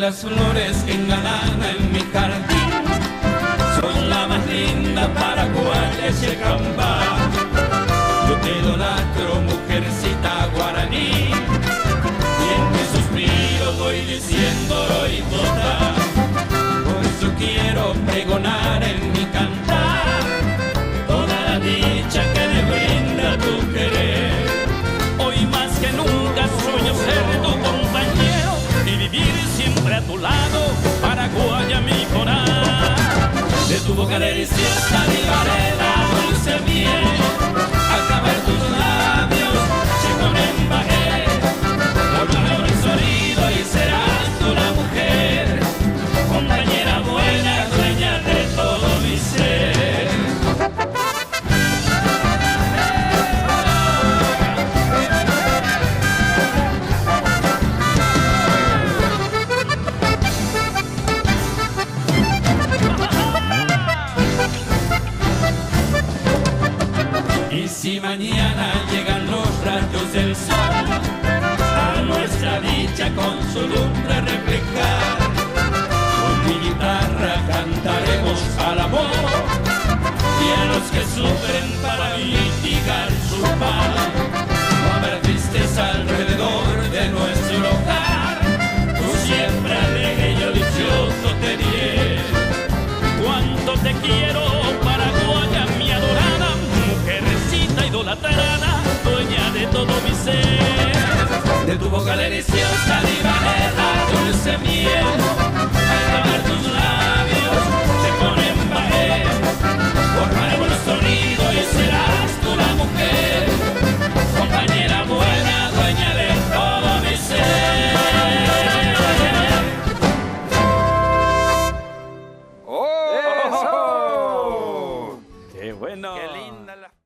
las flores que engalanan mi jardín son la más linda paraguayas y acambá. Yo te idolatro, mujercita guaraní, y en mi suspiro voy diciendo y toda. Por eso quiero pregonar en mi cantar toda la dicha que me brinda tu querer. Hoy más que nunca sueño ser tu compañero y vivir siempre a tu lado, Paraguaya mi corazón. De tu boca deliciosa libaré la dulce miel, acabar tus labios se con embajé, volveré un sonido y serás tú la mujer, compañera buena, dueña de todo mi ser. Y si mañana llegan los rayos del sol a nuestra dicha con su lumbre reflejar, con mi guitarra cantaremos al amor y a los que sufren para mitigar su mal. No habrá tristeza alrededor de nuestro hogar, tú siempre alegre y yo dichoso te diré. Cuánto te quiero, Paraguaya mi adorada, mujercita idolatrada, dueña de todo mi ser. De tu boca deliciosa